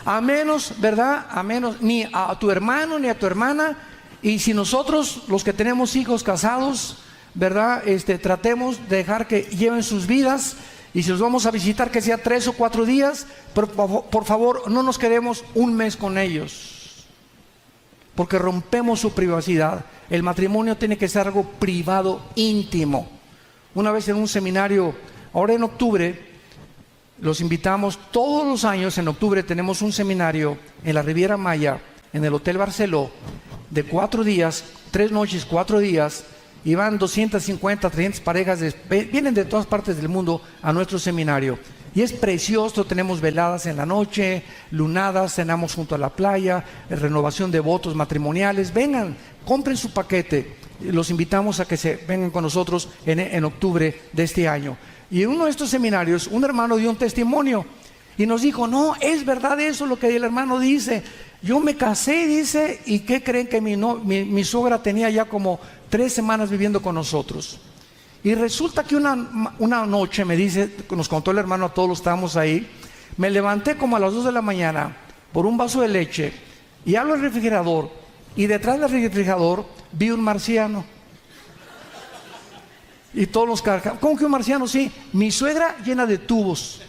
a menos, ¿verdad? A menos, ni a tu hermano ni a tu hermana. Y si nosotros, los que tenemos hijos casados, ¿verdad? Tratemos de dejar que lleven sus vidas Y si los vamos a visitar, que sea 3 o 4 días, pero por favor, no nos quedemos un mes con ellos, porque rompemos su privacidad. El matrimonio tiene que ser algo privado, íntimo. Una vez en un seminario, ahora en octubre, los invitamos todos los años. En octubre tenemos un seminario en la Riviera Maya, en el Hotel Barceló, de 4 días, 3 noches, 4 días. Y van 250, 300 parejas, vienen de todas partes del mundo a nuestro seminario. Y es precioso, tenemos veladas en la noche, lunadas, cenamos junto a la playa, renovación de votos matrimoniales. Vengan, compren su paquete. Los invitamos a que se vengan con nosotros en octubre de este año. Y en uno de estos seminarios, un hermano dio un testimonio y nos dijo: no, es verdad eso lo que el hermano dice. Yo me casé, dice, y ¿qué creen? Que mi suegra tenía ya como 3 semanas viviendo con nosotros. Y resulta que una noche, me dice, nos contó el hermano, a todos los estábamos ahí, me levanté como a las 2 de la mañana por un vaso de leche y abro el refrigerador, y detrás del refrigerador vi un marciano. Y todos los cargaban. ¿Cómo que un marciano? Sí, mi suegra llena de tubos.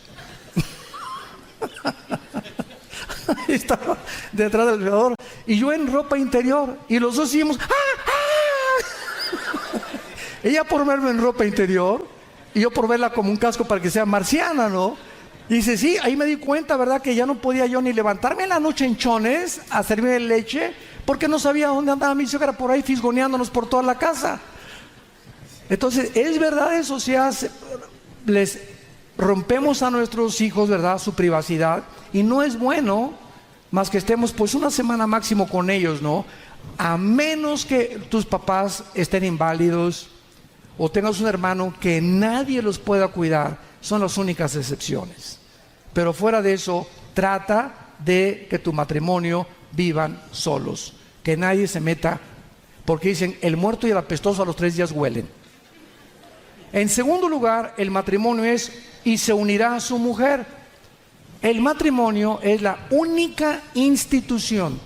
Estaba detrás del refrigerador y yo en ropa interior, y los dos hicimos ¡ah! ¡Ah! Ella por verme en ropa interior y yo por verla como un casco para que sea marciana, ¿no? Y dice: sí, ahí me di cuenta, ¿verdad? Que ya no podía yo ni levantarme en la noche en chones a servir leche, porque no sabía dónde andaba mi suegra, por ahí fisgoneándonos por toda la casa. Entonces, es verdad eso, les rompemos a nuestros hijos, ¿verdad?, su privacidad, y no es bueno más que estemos pues una semana máximo con ellos, ¿no? A menos que tus papás estén inválidos o tengas un hermano que nadie los pueda cuidar, son las únicas excepciones. Pero fuera de eso, trata de que tu matrimonio vivan solos, que nadie se meta, porque dicen: el muerto y el apestoso a los 3 días huelen. En segundo lugar, el matrimonio es: y se unirá a su mujer. El matrimonio es la única institución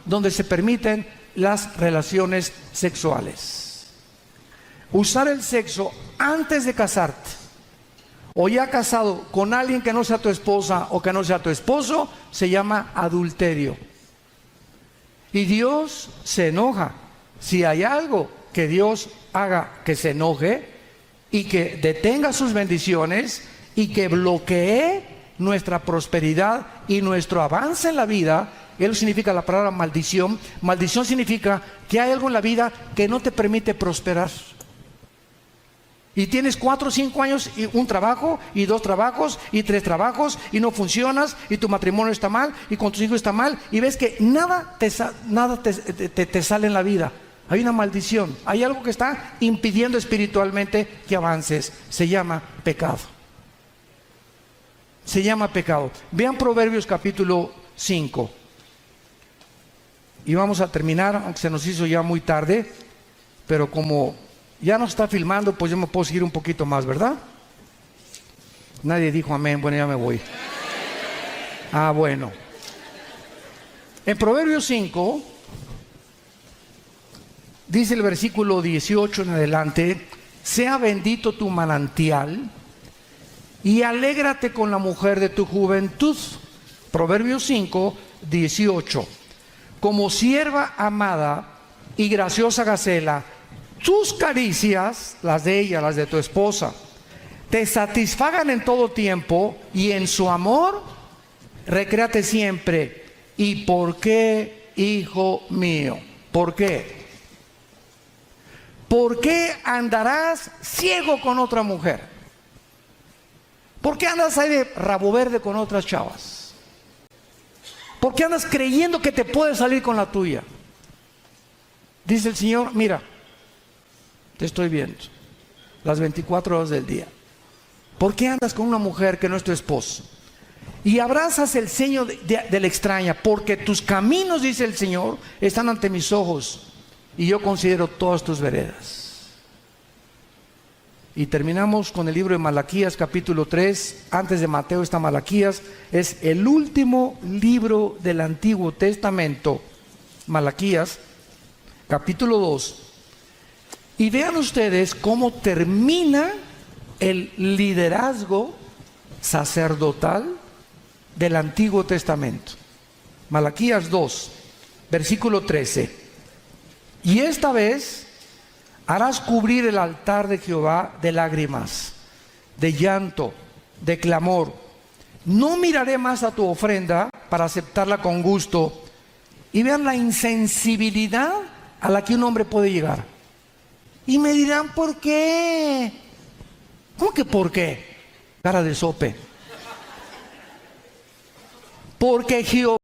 donde se permiten las relaciones sexuales. Usar el sexo antes de casarte, o ya casado con alguien que no sea tu esposa o que no sea tu esposo, se llama adulterio. Y Dios se enoja. Si hay algo que Dios haga que se enoje y que detenga sus bendiciones y que bloquee nuestra prosperidad y nuestro avance en la vida, eso significa la palabra maldición. Maldición significa que hay algo en la vida que no te permite prosperar. Y tienes 4 o 5 años y un trabajo y 2 trabajos y 3 trabajos y no funcionas, y tu matrimonio está mal y con tus hijos está mal, y ves que nada te sale en la vida. Hay una maldición, hay algo que está impidiendo espiritualmente que avances. Se llama pecado. Se llama pecado. Vean Proverbios capítulo 5. Y vamos a terminar, aunque se nos hizo ya muy tarde, pero como ya nos está filmando, pues yo me puedo seguir un poquito más, ¿verdad? Nadie dijo amén. Bueno, ya me voy. Ah, bueno. En Proverbios 5 dice el versículo 18 en adelante: sea bendito tu manantial y alégrate con la mujer de tu juventud. Proverbios 5, 18. Como sierva amada y graciosa gacela, tus caricias, las de ella, las de tu esposa, te satisfagan en todo tiempo, y en su amor recréate siempre. ¿Y por qué, hijo mío? ¿Por qué? ¿Por qué andarás ciego con otra mujer? ¿Por qué andas ahí de rabo verde con otras chavas? ¿Por qué andas creyendo que te puedes salir con la tuya? Dice el Señor: mira, te estoy viendo las 24 horas del día. ¿Por qué andas con una mujer que no es tu esposo? Y abrazas el ceño de la extraña, porque tus caminos, dice el Señor, están ante mis ojos, y yo considero todas tus veredas. Y terminamos con el libro de Malaquías capítulo 3. Antes de Mateo está Malaquías. Es el último libro del Antiguo Testamento. Malaquías capítulo 2. Y vean ustedes cómo termina el liderazgo sacerdotal del Antiguo Testamento. Malaquías 2, versículo 13. Y esta vez harás cubrir el altar de Jehová de lágrimas, de llanto, de clamor. No miraré más a tu ofrenda para aceptarla con gusto. Y vean la insensibilidad a la que un hombre puede llegar. Y me dirán, ¿por qué? ¿Cómo que por qué? Cara de sope. Porque Jehová